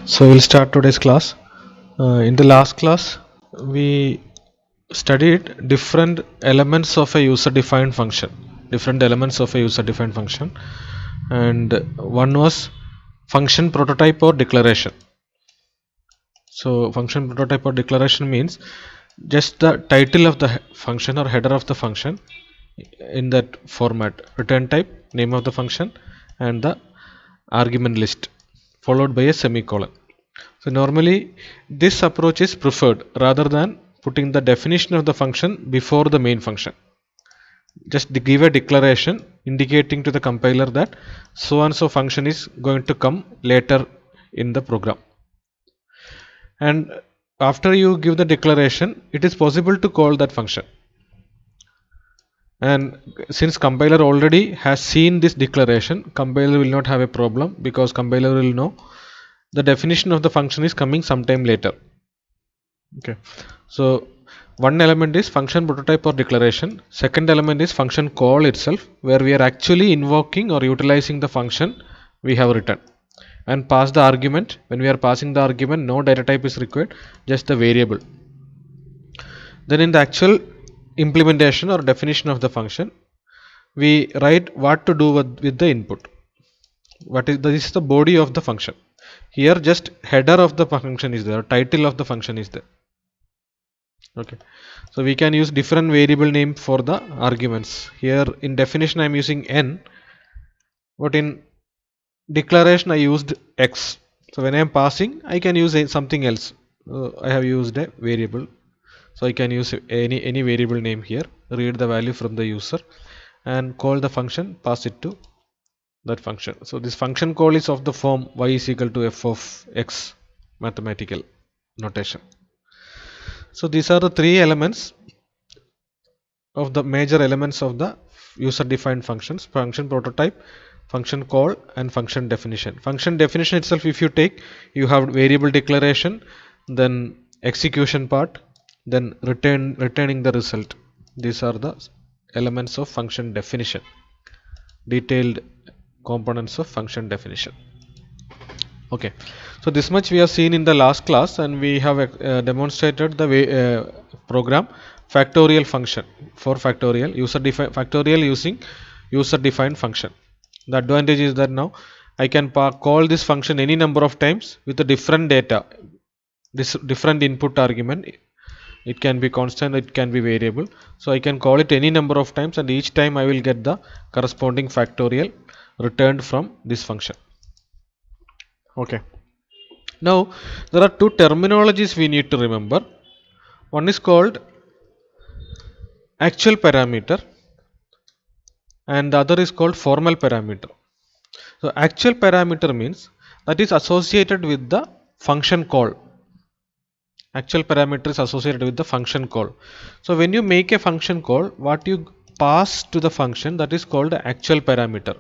So we'll start today's class. In the last class, we studied different elements of a user-defined function. Different elements of a user-defined function, and one was function prototype or declaration. So function prototype or declaration means just the title of the function or header of the function in that format: return type, name of the function, and the argument list, followed by a semicolon. So normally this approach is preferred rather than putting the definition of the function before the main function. Just give a declaration indicating to the compiler that so and so function is going to come later in the program. And after you give the declaration, it is possible to call that function. And since compiler already has seen this declaration, compiler will not have a problem, because compiler will know the definition of the function is coming sometime later. Okay, so one element is function prototype or declaration. Second element is function call itself, where we are actually invoking or utilizing the function we have written, and pass the argument. When we are passing the argument, no data type is required, just the variable. Then in the actual implementation or definition of the function, we write what to do with the input. This is the body of the function. Here just header of the function is there, title of the function is there. Okay, so we can use different variable name for the arguments. Here in definition I am using n, but in declaration I used x. So when I am passing, I can use something else. I have used a variable, so I can use any variable name here, read the value from the user and call the function, pass it to that function. So this function call is of the form y is equal to f of x, mathematical notation. So these are the three elements of the major elements of the user defined functions: function prototype, function call, and function definition. Function definition itself, if you take, you have variable declaration, then execution part, then returning the result. These are the elements of function definition, detailed components of function definition. Okay, so this much we have seen in the last class, and we have demonstrated the program factorial function for factorial factorial using user defined function. The advantage is that now I can call this function any number of times with a different data, this different input argument. It can be constant, it can be variable, so I can call it any number of times, and each time I will get the corresponding factorial returned from this function. Okay, now there are two terminologies we need to remember. One is called actual parameter and the other is called formal parameter. So actual parameter means that is associated with the function call. Actual parameter is associated with the function call. So when you make a function call, what you pass to the function, that is called the actual parameter.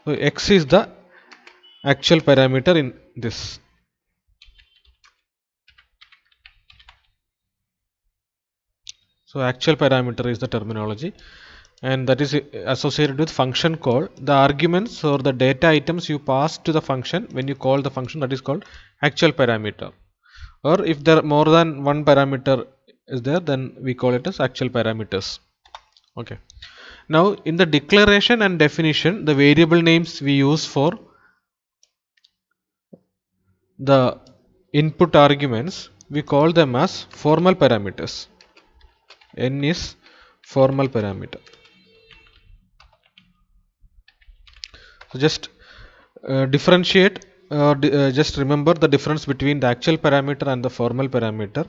So x is the actual parameter in this. So actual parameter is the terminology, and that is associated with function call. The arguments or the data items you pass to the function when you call the function, that is called actual parameter. Or if there are more than one parameter is there, then we call it as actual parameters. Okay, now in the declaration and definition, the variable names we use for the input arguments, we call them as formal parameters. N is formal parameter. So just differentiate, just remember the difference between the actual parameter and the formal parameter.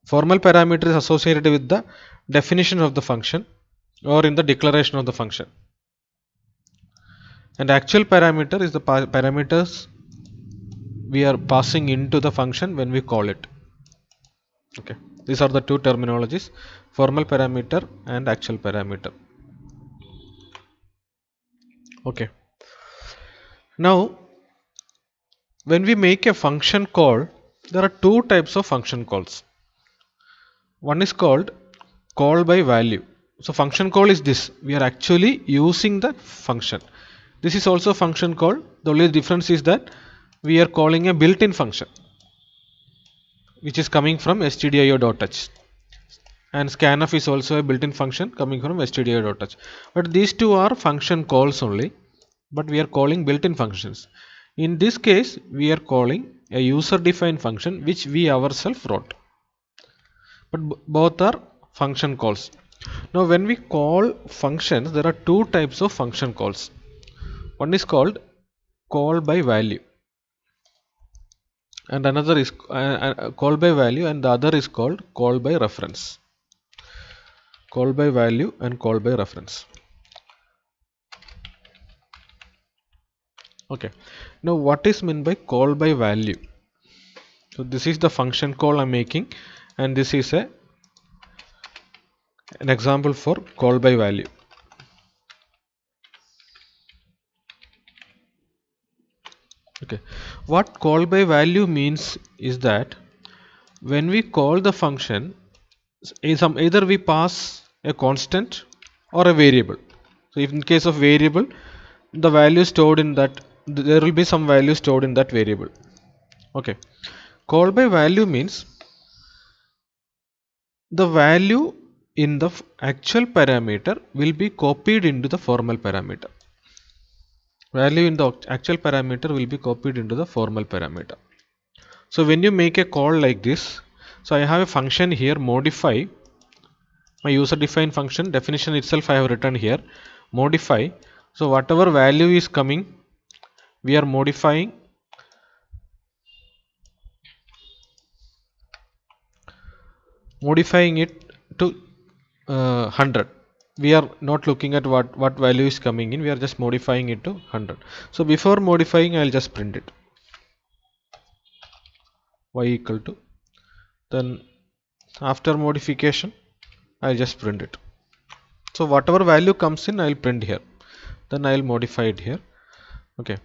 Formal parameter is associated with the definition of the function or in the declaration of the function, and actual parameter is the parameters we are passing into the function when we call it. Okay, these are the two terminologies: formal parameter and actual parameter. Okay, now when we make a function call, there are two types of function calls. One is called call by value. So function call is this: we are actually using the function. This is also function call. The only difference is that we are calling a built-in function which is coming from stdio.h, and scanf is also a built-in function coming from stdio.h. But these two are function calls only, but we are calling built-in functions. In this case, we are calling a user-defined function which we ourselves wrote, but both are function calls. Now, when we call functions, there are two types of function calls. One is called call by value, and another is call by value, and the other is called call by reference. Call by value and call by reference. Okay. Now, what is meant by call by value? So, this is the function call I'm making, and this is an example for call by value. Okay. What call by value means is that when we call the function, either we pass a constant or a variable. So, if in case of variable, the value stored in that, there will be some value stored in that variable. Okay. Call by value means the value in the actual parameter will be copied into the formal parameter. Value in the actual parameter will be copied into the formal parameter. So when you make a call like this, so I have a function here, modify, my user defined function definition itself I have written here, modify. So whatever value is coming, we are modifying it to 100. We are not looking at what value is coming in, we are just modifying it to 100. So before modifying, I'll just print it, y equal to, then after modification I'll just print it. So whatever value comes in, I'll print here, then I'll modify it here. Okay.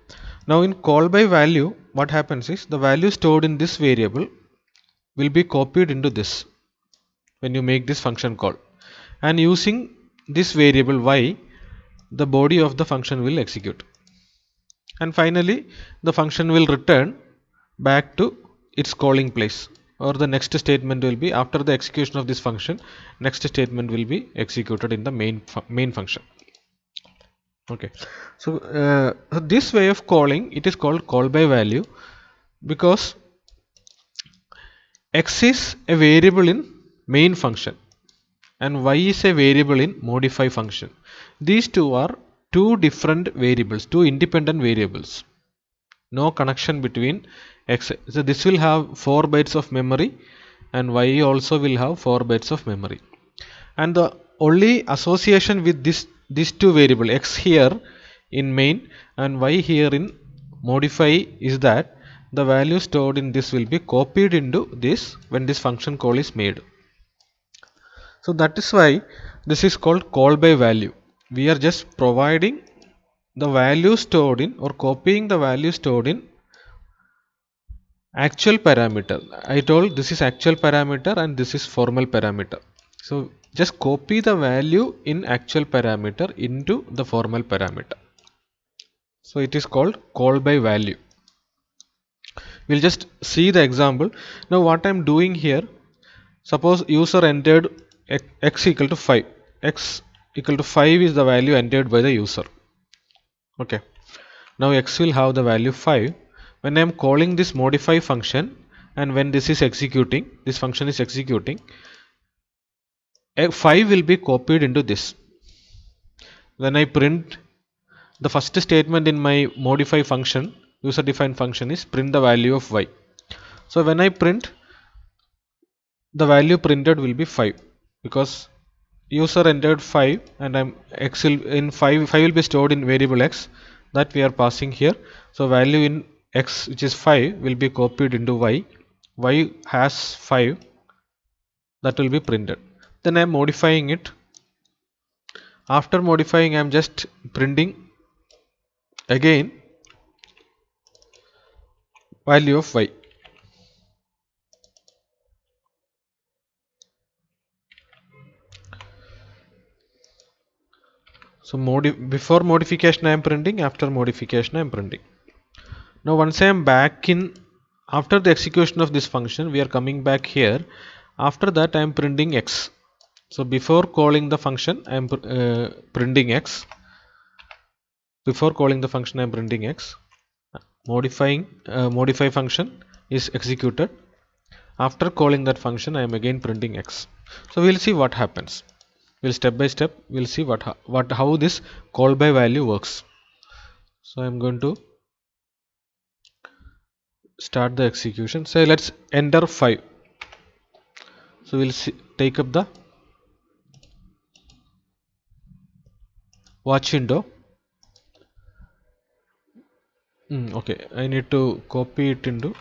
Now in call by value, what happens is the value stored in this variable will be copied into this when you make this function call, and using this variable y, the body of the function will execute, and finally the function will return back to its calling place, or the next statement will be, after the execution of this function, next statement will be executed in the main function. Okay. So this way of calling, it is called call by value, because x is a variable in main function and y is a variable in modify function. These two are two different variables, two independent variables. No connection between x. So this will have 4 bytes of memory and y also will have 4 bytes of memory. And the only association with these two variable, x here in main and y here in modify, is that the value stored in this will be copied into this when this function call is made. So that is why this is called call by value. We are just providing the value stored in, or copying the value stored in actual parameter. I told this is actual parameter and this is formal parameter. So just copy the value in actual parameter into the formal parameter. So it is called call by value. We'll just see the example. Now what I am doing here, suppose user entered x equal to 5. X equal to 5 is the value entered by the user. Okay. Now x will have the value 5. When I am calling this modify function, and when this is executing, this function is executing, 5 will be copied into this. When I print, the first statement in my modify function, user defined function, is print the value of y. So when I print, the value printed will be 5, because user entered 5 and I'm x will in 5 will be stored in variable x that we are passing here. So value in x, which is 5, will be copied into y has 5, that will be printed. Then I am modifying it. After modifying, I am just printing again value of y. So before modification I am printing, after modification I am printing. Now once I am back in, after the execution of this function, we are coming back here. After that I am printing x. So before calling the function I am printing x. Before calling the function I am printing x. Modify function is executed. After calling that function I am again printing x. So we will see what happens. We'll step by step we'll see how this call by value works. So I am going to start the execution. Say let's enter 5. So we'll take up the watch window. Okay, I need to copy it into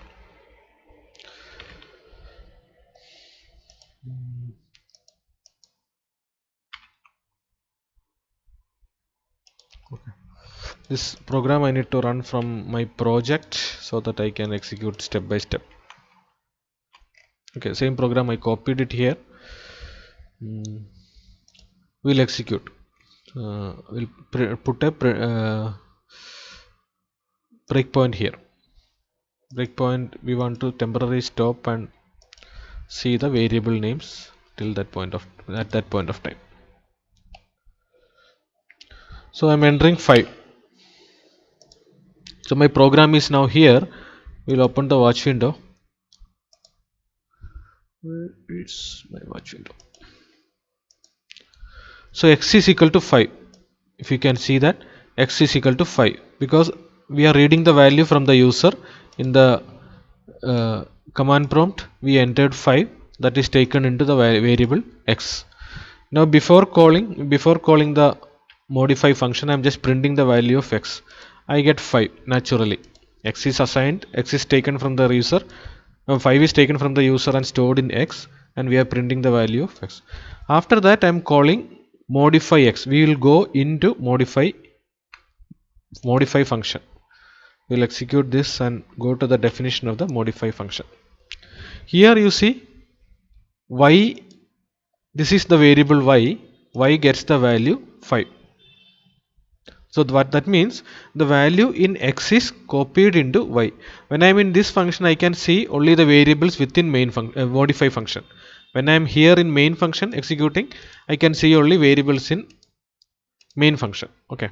this program. I need to run from my project so that I can execute step by step. Okay, same program, I copied it here. We'll execute. We'll put a breakpoint here. Breakpoint, we want to temporarily stop and see the variable names till that point of at that point of time. So I'm entering 5. So my program is now here. We'll open the watch window. Where is my watch window? So x is equal to 5. If you can see that x is equal to 5, because we are reading the value from the user. In the command prompt we entered 5, that is taken into the variable x. Now before calling the modify function, I am just printing the value of x. I get 5 naturally. X is assigned, x is taken from the user. 5 is taken from the user and stored in x, and we are printing the value of x. After that I am calling modify x. We will go into modify function. We will execute this and go to the definition of the modify function. Here you see y, this is the variable y gets the value 5. So what that means, the value in x is copied into y. When I am in this function, I can see only the variables within modify function. When I am here in main function executing, I can see only variables in main function. Okay.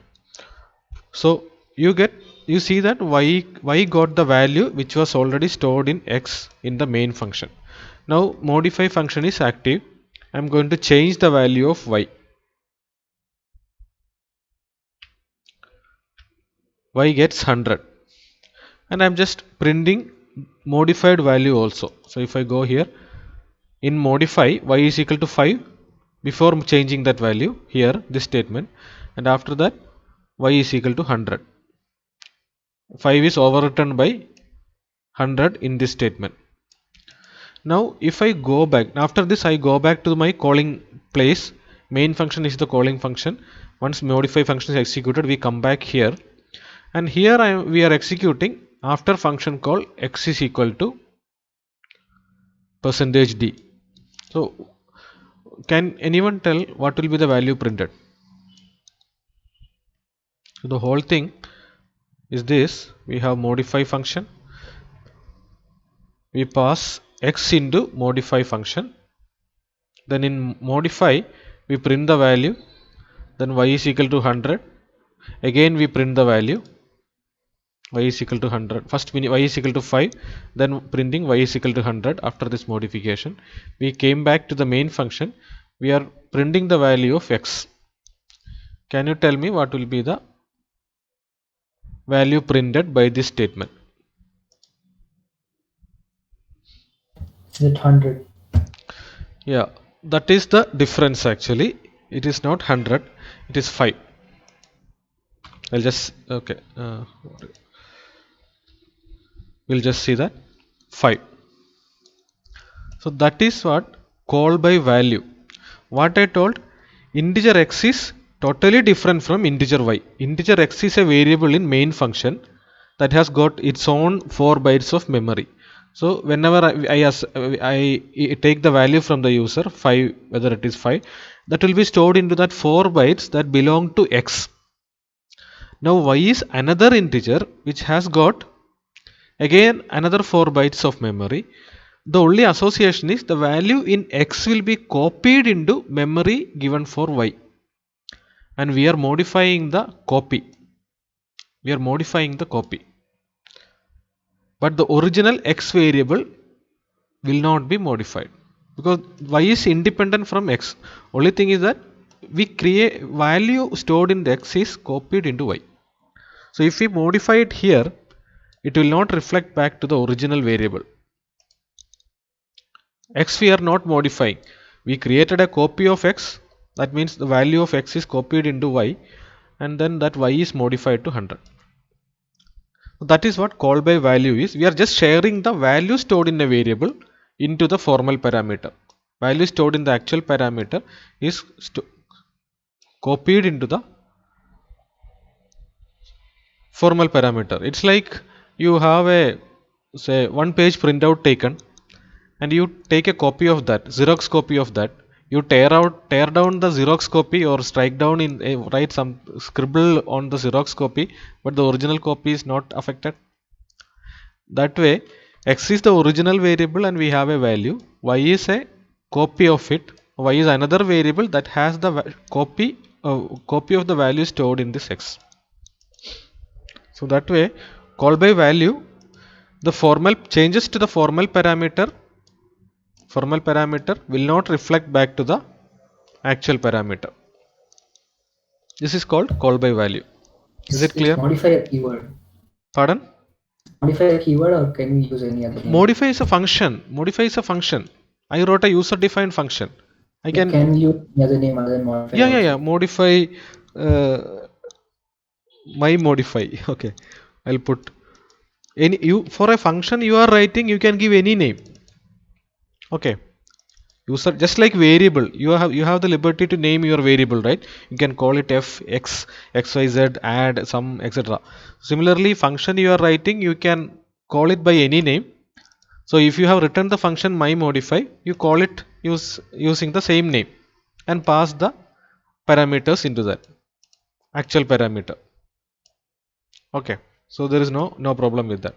So you see that y got the value which was already stored in x in the main function. Now modify function is active. I am going to change the value of y. Y gets 100, and I am just printing modified value also. So if I go here in modify, y is equal to 5 before changing that value here, this statement, and after that y is equal to 100. 5 is overwritten by 100 in this statement. Now if I go back, after this I go back to my calling place. Main function is the calling function. Once modify function is executed, we come back here, and here we are executing after function call x is equal to %d. So can anyone tell what will be the value printed? So the whole thing is this: we have modify function, we pass x into modify function, then in modify we print the value, then y is equal to 100, again we print the value y is equal to 100. First y is equal to 5, then printing y is equal to 100. After this modification, we came back to the main function. We are printing the value of x. Can you tell me what will be the value printed by this statement? Is it 100? Yeah, that is the difference actually. It is not 100, it is 5. I'll just, okay, we'll just see that 5. So that is what call by value. What I told, integer x is totally different from integer y. Integer x is a variable in main function that has got its own 4 bytes of memory. So whenever I take the value from the user 5, whether it is 5, that will be stored into that 4 bytes that belong to x. Now y is another integer which has got Again another 4 bytes of memory. The only association is the value in x will be copied into memory given for y, and we are modifying the copy. We are modifying the copy, but the original x variable will not be modified because y is independent from x. Only thing is that we create value stored in the x is copied into y. So if we modify it here, it will not reflect back to the original variable. X we are not modifying. We created a copy of x. That means the value of x is copied into y, and then that y is modified to 100. That is what call by value is. We are just sharing the value stored in a variable into the formal parameter. Value stored in the actual parameter is copied into the formal parameter. It's like you have a say one page printout taken, and you take a copy of that, Xerox copy of that. You tear down the Xerox copy, or strike down in write some scribble on the Xerox copy, but the original copy is not affected. That way, x is the original variable and we have a value. Y is a copy of it. Y is another variable that has the copy of the value stored in this x. So that way, call by value, the formal changes to the formal parameter will not reflect back to the actual parameter. This is called call by value. Is it Is clear? modify a keyword? Pardon? Modify a keyword, or can we use any other name? Modify is a function. Modify is a function. I wrote a user defined function. I Yeah, can, can we use any other name other than modify yeah. also? Modify, my modify. Okay. I'll put any, you for a function you are writing, you can give any name. Okay. User, just like variable, you have the liberty to name your variable, right? You can call it f, x, xyz, add, sum, etc. Similarly, function you are writing, you can call it by any name. So if you have written the function my modify, you call it using the same name and pass the parameters into that actual parameter. Okay, so there is no problem with that.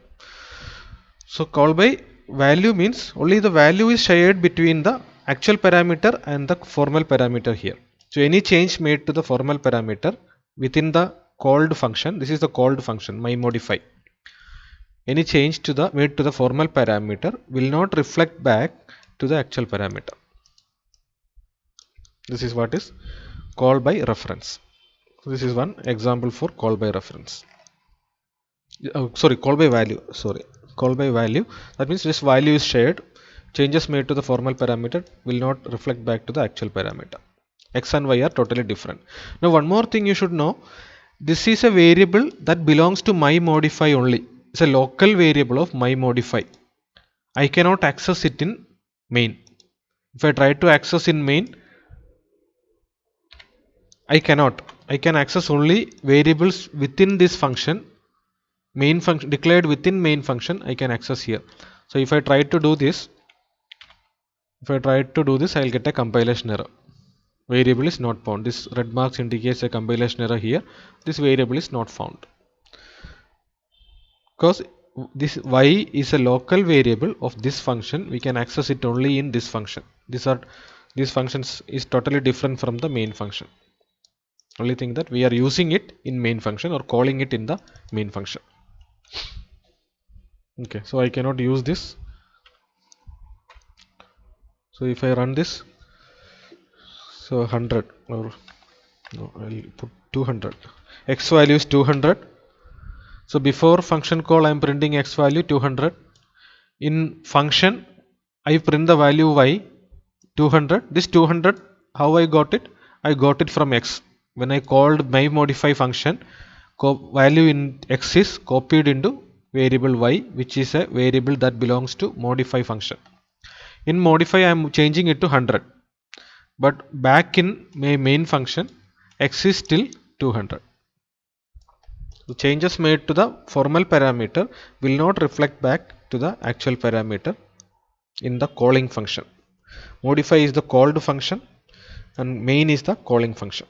So call by value means only the value is shared between the actual parameter and the formal parameter here. So any change made to the formal parameter within the called function, this is the called function my modify, any change to the made to the formal parameter will not reflect back to the actual parameter. This is what is call by reference. So this is one example for call by reference. Sorry, call by value. Sorry, call by value. That means this value is shared. Changes made to the formal parameter will not reflect back to the actual parameter. X and Y are totally different. Now, one more thing you should know. This is a variable that belongs to my modify only. It's a local variable of my modify. I cannot access it in main. If I try to access in main, I cannot. I can access only variables within this function. Main function declared within main function I can access here. So if I try to do this, I'll get a compilation error. Variable is not found. This red marks indicates a compilation error here. This variable is not found because this y is a local variable of this function. We can access it only in this function. These functions is totally different from the main function. Only thing that we are using it in main function or calling it in the main function. Okay, so I cannot use this. So if I run this, so 100, or no, I'll put 200. X value is 200. So before function call I am printing x value 200. In function I print the value y 200. This 200, how I got it? I got it from x. When I called my modify function, value in x is copied into variable y, which is a variable that belongs to modify function. In modify I am changing it to 100, but back in my main function x is still 200. The changes made to the formal parameter will not reflect back to the actual parameter in the calling function. Modify is the called function and main is the calling function.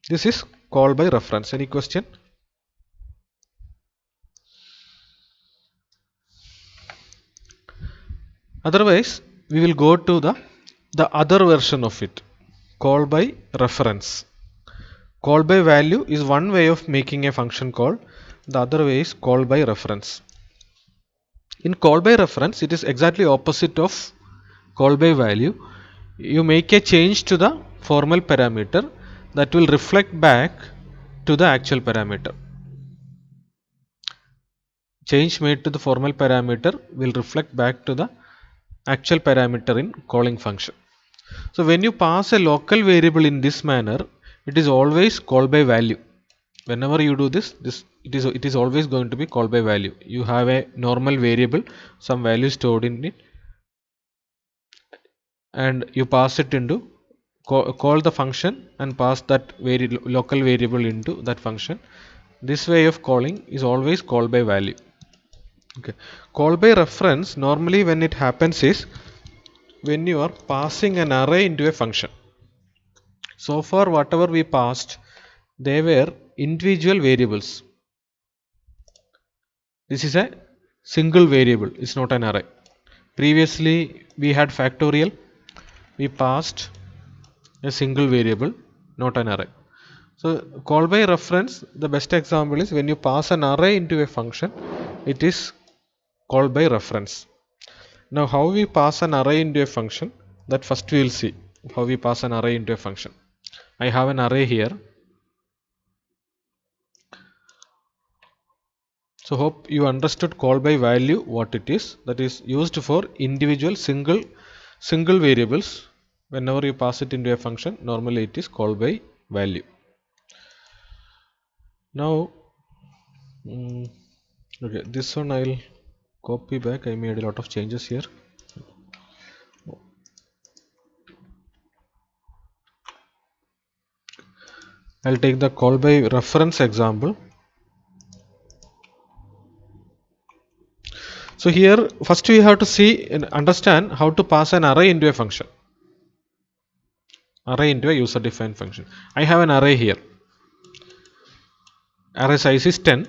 This is call by reference. Any question? Otherwise we will go to the other version of it, call by reference. Call by value is one way of making a function call, the other way is call by reference. In call by reference it is exactly opposite of call by value. You make a change to the formal parameter that will reflect back to the actual parameter. Change made to the formal parameter will reflect back to the actual parameter in calling function. So when you pass a local variable in this manner, it is always call by value. Whenever you do this, it is always going to be call by value. You have a normal variable, some value stored in it, and you pass it into call the function and pass that local variable into that function. This way of calling is always call by value. Okay. Call by reference, normally when it happens is when you are passing an array into a function. So far whatever we passed, they were individual variables. This is a single variable, it's not an array. Previously we had factorial, we passed a single variable, not an array. So call by reference, the best example is when you pass an array into a function, it is called by reference. Now how we pass an array into a function, that first we will see how we pass an array into a function. I have an array here. So hope you understood call by value what it is. That is used for individual single variables. Whenever you pass it into a function, normally it is called by value. Now okay, this one I'll copy back. I made a lot of changes here. I'll take the call by reference example. So here first we have to see and understand how to pass an array into a function. Array into a user defined function. I have an array here. Array size is 10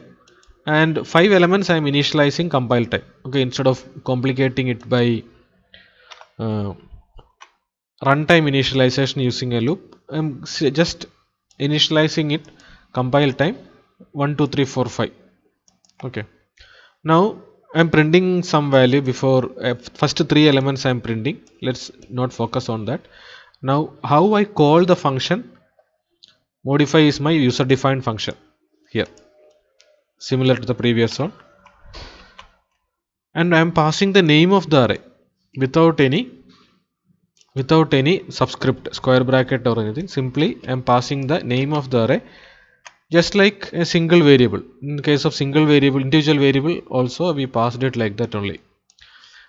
and 5 elements I am initializing compile time. Okay, instead of complicating it by uh, runtime initialization using a loop, I am just initializing it compile time 1 2 3 4 5. Okay. Now I am printing some value before first 3 elements I am printing. Let's not focus on that. Now how I call the function modify is my user defined function here, similar to the previous one, and I am passing the name of the array without any subscript, square bracket or anything. Simply I am passing the name of the array just like a single variable. In the case of single variable, individual variable also we passed it like that only.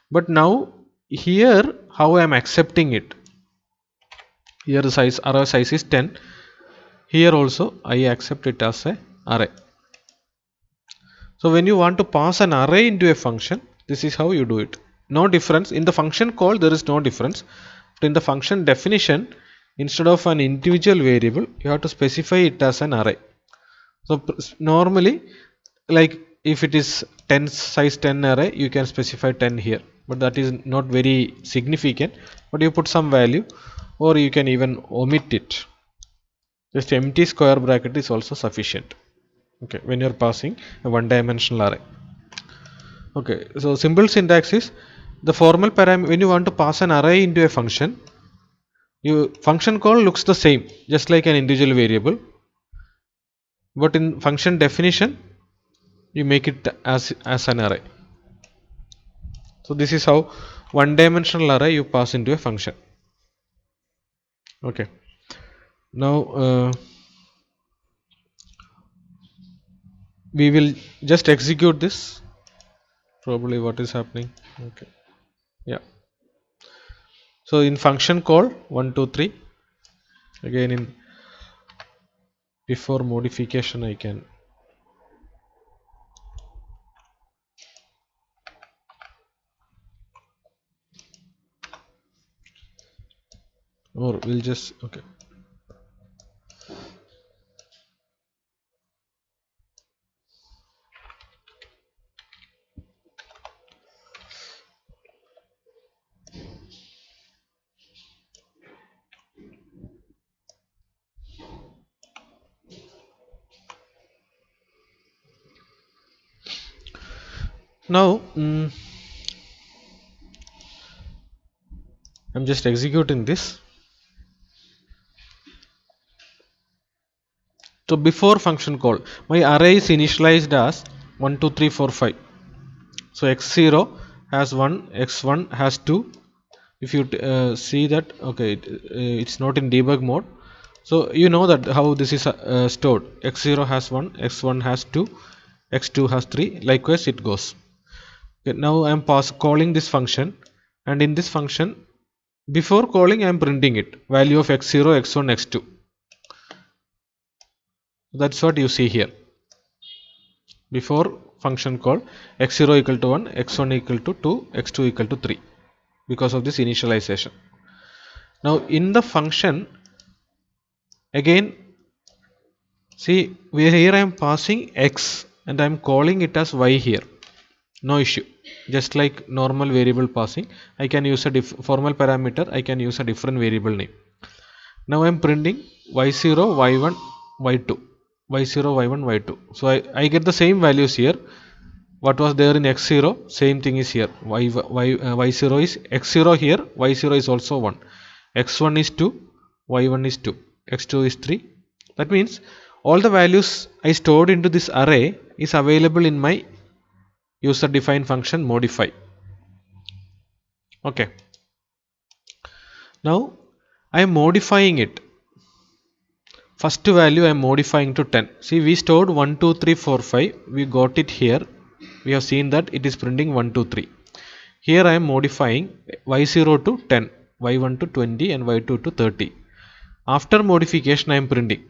But now here how I am accepting it, here the size array size is 10, here also I accept it as a array. So when you want to pass an array into a function, this is how you do it. No difference in the function call, there is no difference. But in the function definition, instead of an individual variable, you have to specify it as an array. So normally, like if it is 10 size 10 array, you can specify 10 here, but that is not very significant. But you put some value, or you can even omit it. Just empty square bracket is also sufficient. Okay, when you are passing a one dimensional array. Okay, so simple syntax is the formal parameter. When you want to pass an array into a function, your function call looks the same, just like an individual variable, but in function definition you make it as an array. So this is how one dimensional array you pass into a function. Okay, now we will just execute this. Probably what is happening. Okay, yeah. So in function call 1 2 3, again in before modification I can, or we'll just, okay. Now I'm just executing this. So before function call, my array is initialized as 1 2 3 4 5. So x0 has 1, x1 has 2. If you see that, okay, it's not in debug mode. So you know that how this is stored. X0 has 1, x1 has 2, x2 has 3. Likewise it goes. Okay, now I am calling this function, and in this function, before calling I am printing it, value of x0, x1, x2. That's what you see here. Before function call, x0 equal to 1, x1 equal to 2, x2 equal to 3, because of this initialization. Now in the function, again, see, here I am passing x and I am calling it as y here. No issue. Just like normal variable passing, I can use a formal parameter, I can use a different variable name. Now I am printing y0, y1, y2, y0, y1, y2. So I get the same values here. What was there in x0, same thing is here. Y0 is x0 here, y0 is also 1. x1 is 2, y1 is 2, x2 is 3. That means all the values I stored into this array is available in my user defined function modify. Okay. Now I am modifying it. First value I am modifying to 10. See, we stored 1 2 3 4 5. We got it here. We have seen that it is printing 1 2 3. Here I am modifying y0 to 10, y1 to 20 and y2 to 30. After modification I am printing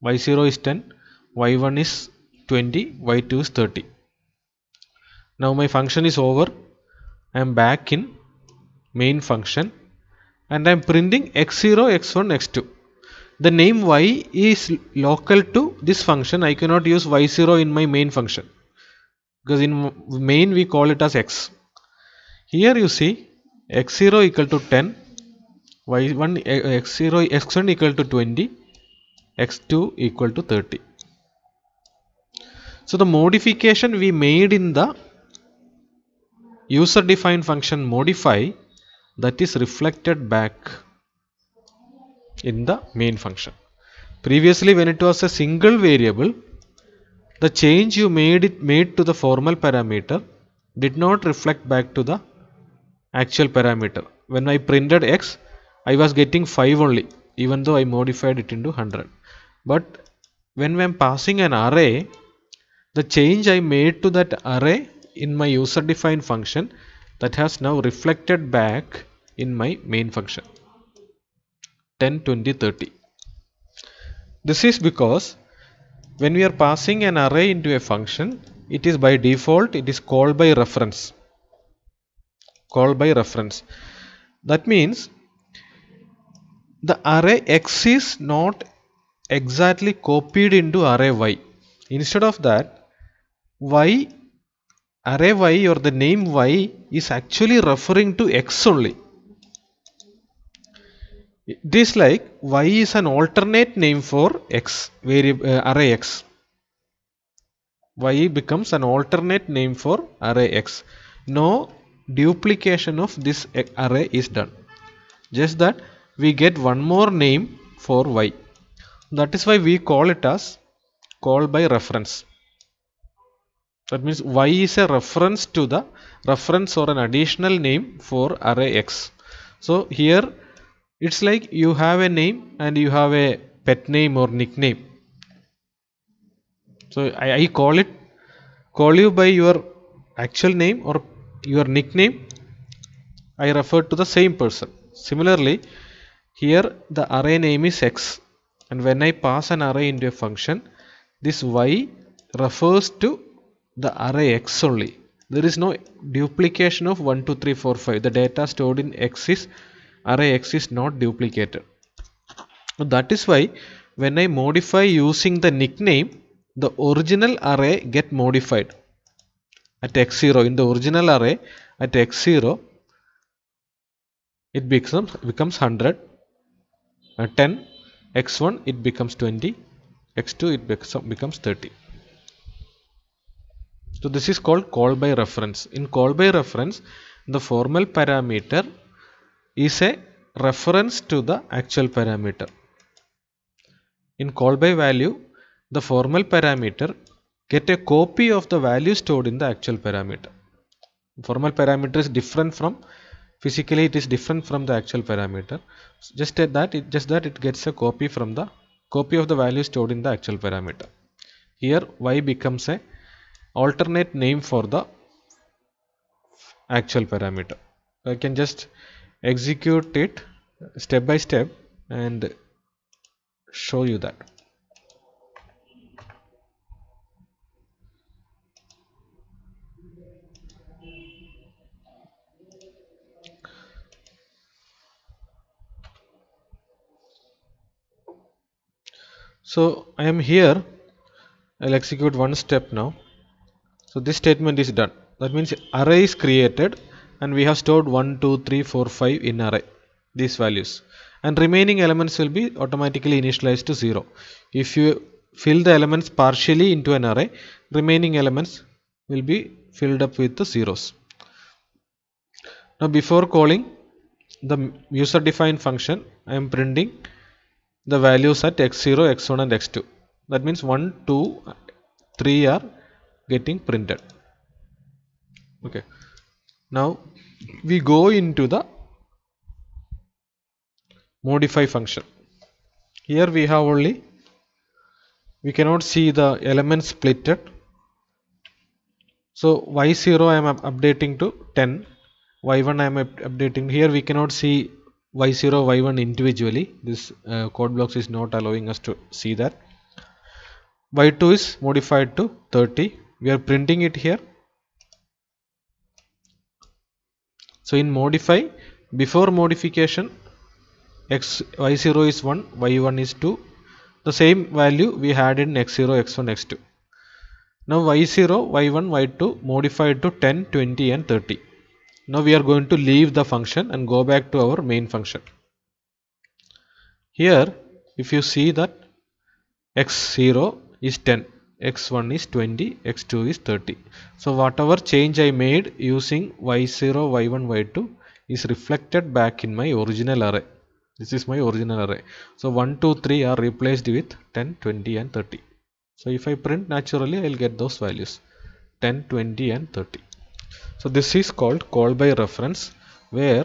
y0 is 10, y1 is 20, y2 is 30. Now my function is over. I am back in main function and I am printing x0, x1, x2. The name y is local to this function. I cannot use y0 in my main function because in main we call it as x. Here you see x0 equal to 10, y1 x0 x1 equal to 20, x2 equal to 30. So the modification we made in the user defined function modify, that is reflected back in the main function. Previously when it was a single variable, the change you made to the formal parameter did not reflect back to the actual parameter. When I printed x, I was getting 5 only, even though I modified it into 100. But when I am passing an array, the change I made to that array in my user defined function, that has now reflected back in my main function 10, 20, 30. This is because when we are passing an array into a function, it is by default, it is called by reference. That means the array x is not exactly copied into array y. Instead of that, y, array y or the name y is actually referring to x only. It is like y is an alternate name for x, array x. Y becomes an alternate name for array x. No duplication of this array is done. Just that we get one more name for y. That is why we call it as call by reference. That means y is a reference to the reference or an additional name for array x. So here it's like you have a name and you have a pet name or nickname. So I call you by your actual name or your nickname. I refer to the same person. Similarly, here the array name is x, and when I pass an array into a function, this y refers to the array x only. There is no duplication of 1 2 3 4 5. The data stored in array x is not duplicated. That is why when I modify using the nickname, the original array get modified at x0. In the original array at x0, it becomes 100, 10, x1 it becomes 20, x2 it becomes 30. So this is called call by reference. In call by reference, the formal parameter is a reference to the actual parameter. In call by value, the formal parameter get a copy of the value stored in the actual parameter. Formal parameter is different from physically, it is different from the actual parameter. Just that it gets a copy from the copy of the value stored in the actual parameter. Here y becomes a alternate name for the actual parameter. I can just execute it step by step and show you that. So I am here. I'll execute one step now. So this statement is done. That means array is created and we have stored 1, 2, 3, 4, 5 in array, these values, and remaining elements will be automatically initialized to 0. If you fill the elements partially into an array, remaining elements will be filled up with the zeros. Now before calling the user defined function, I am printing the values at x0, x1 and x2. That means 1, 2, 3 are getting printed. Okay. Now we go into the modify function. Here we have only, we cannot see the elements splitted. So y0 I am updating to 10, y1 I am updating. Here we cannot see y0, y1 individually. This code blocks is not allowing us to see that. y2 is modified to 30. We are printing it here. So in modify, before modification, y0 is 1, y1 is 2. The same value we had in x0, x1, x2. Now y0, y1, y2 modified to 10, 20 and 30. Now we are going to leave the function and go back to our main function. Here if you see that x0 is 10, x1 is 20, x2 is 30. So whatever change I made using y0, y1, y2 is reflected back in my original array. This is my original array. So 1, 2, 3 are replaced with 10, 20 and 30. So if I print, naturally I will get those values 10, 20 and 30. So this is called call by reference, where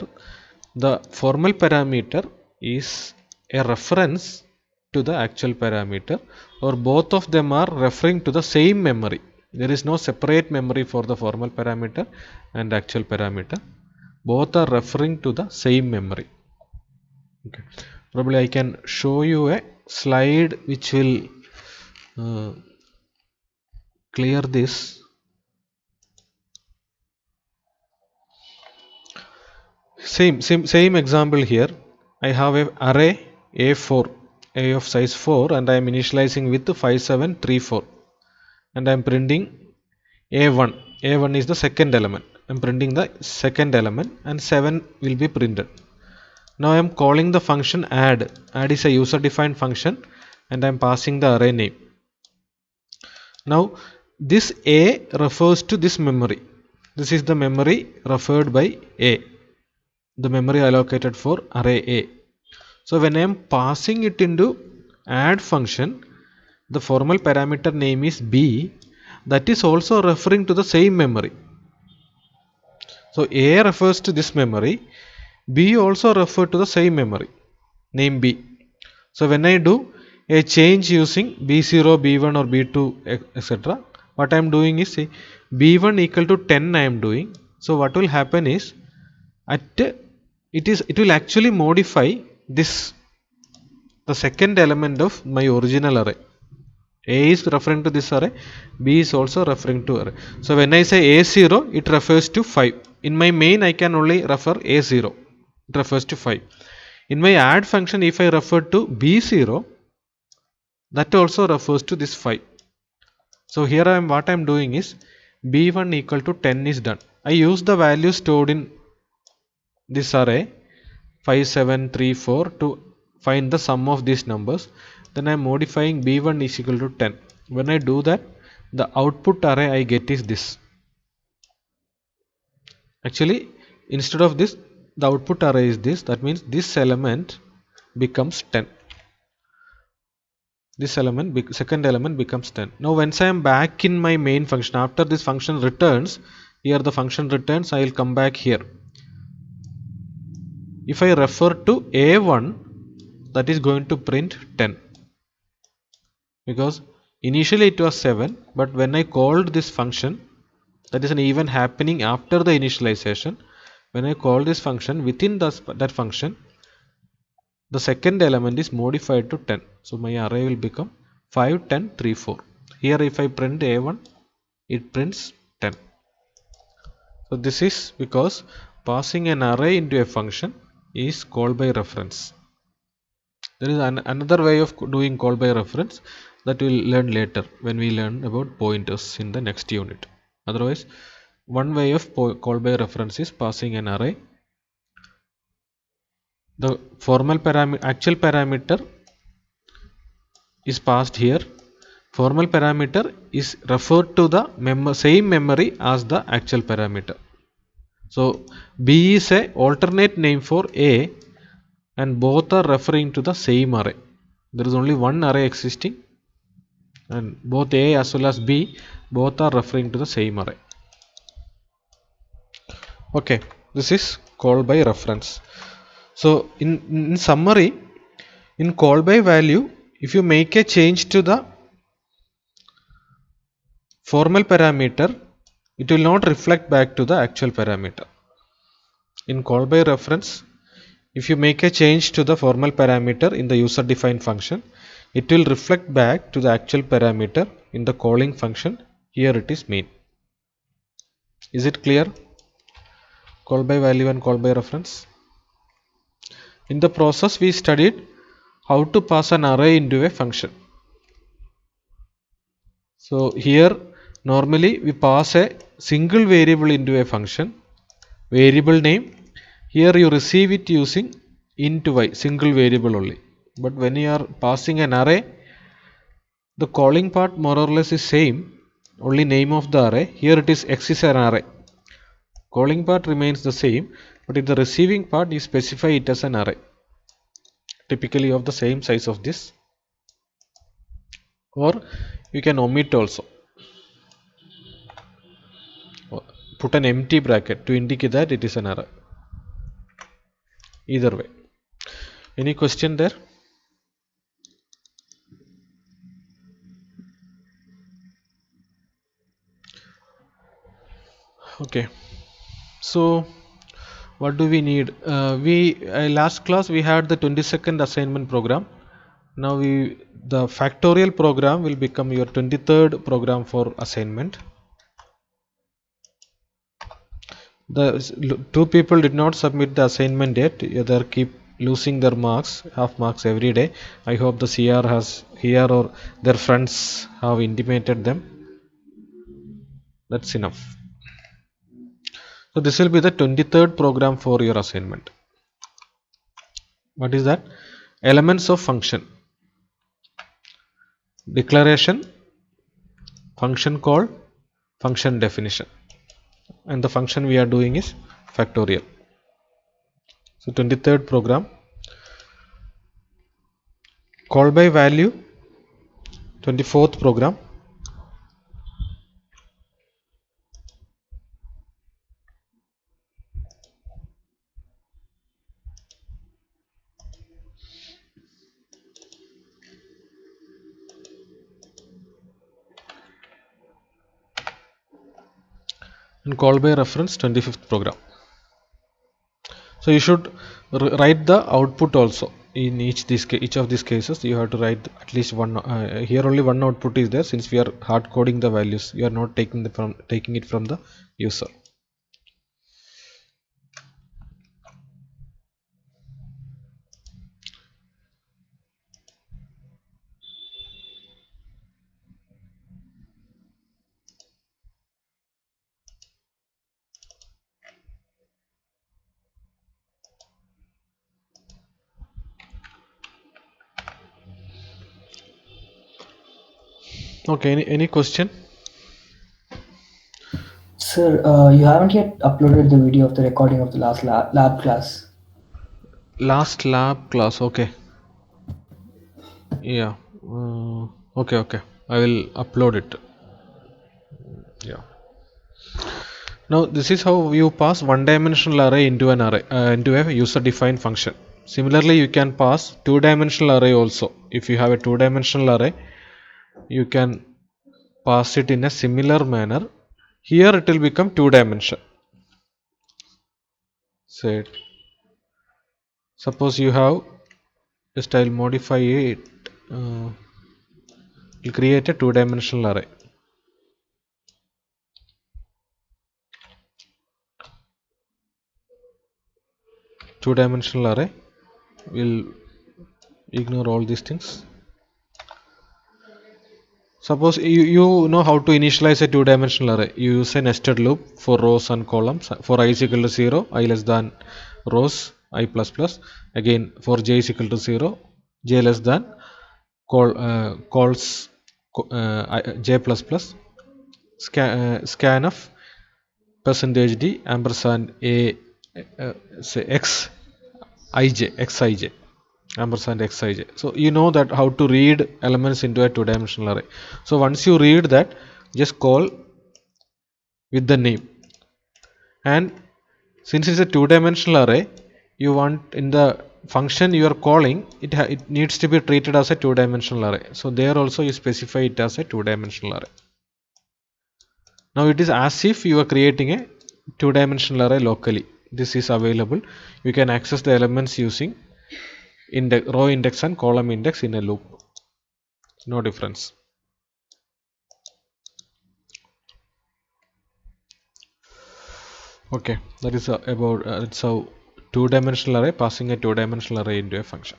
the formal parameter is a reference to the actual parameter, or both of them are referring to the same memory. There is no separate memory for the formal parameter and actual parameter. Both are referring to the same memory. Okay. Probably I can show you a slide which will clear this. Same example here. I have a array A4, A of size 4, and I am initializing with 5734, and I am printing A1. A1 is the second element. I am printing the second element, and 7 will be printed. Now I am calling the function add. Add is a user defined function, and I am passing the array name. Now this A refers to this memory. This is the memory referred by A, the memory allocated for array A. So when I am passing it into add function, the formal parameter name is B, that is also referring to the same memory. So A refers to this memory, B also refers to the same memory, name B. So when I do a change using B0, B1 or B2 etc., what I am doing is B1 equal to 10 I am doing. So what will happen is it will actually modify this, the second element of my original array. A is referring to this array, B is also referring to array. So when I say A0, it refers to 5. In my main I can only refer A0, it refers to 5. In my add function, if I refer to B0, that also refers to this 5. So here what I am doing is B1 equal to 10 is done. I use the value stored in this array 5734 to find the sum of these numbers. Then I am modifying B1 is equal to 10. When I do that, the output array I get is this. Actually, instead of this, the output array is this. That means this element becomes 10. This element, second element becomes 10. Now once I am back in my main function, after this function returns, here the function returns, I will come back here. If I refer to A1, that is going to print 10. Because initially it was 7, but when I called this function, that is an event happening after the initialization. When I call this function, within that function, the second element is modified to 10. So my array will become 5, 10, 3, 4. Here if I print A1, it prints 10. So this is because passing an array into a function is call by reference. There is another way of doing call by reference that we will learn later when we learn about pointers in the next unit. Otherwise, one way of call by reference is passing an array. The actual parameter is passed here. Formal parameter is referred to the same memory as the actual parameter. So B is a alternate name for A, and both are referring to the same array. There is only one array existing, and both A as well as B both are referring to the same array. Okay, this is call by reference. So in summary, in call by value, if you make a change to the formal parameter, it will not reflect back to the actual parameter. In call by reference, if you make a change to the formal parameter in the user defined function, it will reflect back to the actual parameter in the calling function. Here it is main. Is it clear? Call by value and call by reference. In the process, we studied how to pass an array into a function. So here normally we pass a single variable into a function, variable name. Here you receive it using int y, single variable only. But when you are passing an array, the calling part more or less is same, only name of the array. Here it is x is an array. Calling part remains the same, but in the receiving part you specify it as an array, typically of the same size of this, or you can omit also, put an empty bracket to indicate that it is an array. Either way. Any question there? Okay, so what do we need? Last class we had the 22nd assignment program. Now the factorial program will become your 23rd program for assignment. The two people did not submit the assignment yet. They keep losing their marks, half marks every day. I hope the CR has here or their friends have intimated them. That's enough. So this will be the 23rd program for your assignment. What is that? Elements of function. Declaration, function call, function definition. And the function we are doing is factorial. So 23rd program. Call by value, 24th program. And call by reference, 25th program. So you should write the output also. In each of these cases you have to write at least one. Here only one output is there, since we are hard coding the values. You are not taking it from the user. Okay, any question? Sir, you haven't yet uploaded the video of the recording of the last lab class. Last lab class, okay. Yeah. Okay. I will upload it. Yeah. Now this is how you pass one-dimensional array into an array into a user-defined function. Similarly, you can pass two-dimensional array also. If you have a two-dimensional array, you can pass it in a similar manner. Here it will become two-dimension. Say, suppose you have, just I'll modify it. Uh, will create a two-dimensional array. Two-dimensional array. We'll ignore all these things. Suppose you know how to initialize a two-dimensional array. You use a nested loop for rows and columns. For I is equal to 0, I less than rows, I plus plus. Again, for j is equal to 0, j less than calls j plus plus. Scanf percentage d ampersand a say x xij ampersand xij. So you know that how to read elements into a two-dimensional array. So once you read that, just call with the name. And since it's a two-dimensional array, you want in the function you are calling it needs to be treated as a two-dimensional array. So there also you specify it as a two-dimensional array. Now it is as if you are creating a two-dimensional array locally. This is available. You can access the elements using row index and column index in a loop. No difference. Okay, that is about it's a two-dimensional array passing a two-dimensional array into a function.